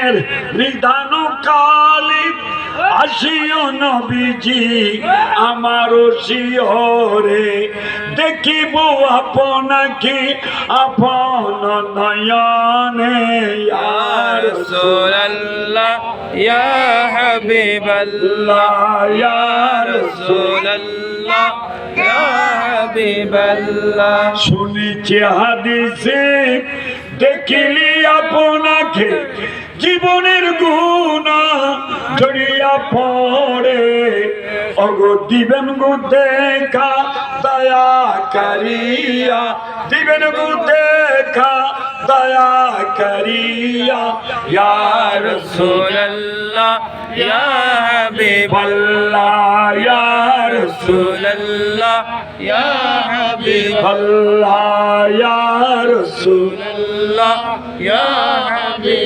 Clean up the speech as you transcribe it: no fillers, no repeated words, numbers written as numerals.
মনের নিদান কালে আসিও নবীজি আমারও শিহরে দেখিব আপনাকে আপন নয়নে ইয়া রাসূলুল্লাহ ইয়া হাবিবাল্লাহ ইয়া রাসূলুল্লাহ ইয়া হাবিবাল্লাহ। শুনেছি হাদিসে দেখিলি আপনাকে জীবনের গুনাহ ঝরিয়া পড়ে ওগো দিবেন গো দেখা দয়া করিয়া দিবেন গো দেখা দয়া করিয়া ইয়া রাসূলুল্লাহ ইয়া হাবিবাল্লাহ ইয়া রাসূলুল্লাহ ইয়া হাবিবাল্লাহ ইয়া রাসূল ইয়া হাবিব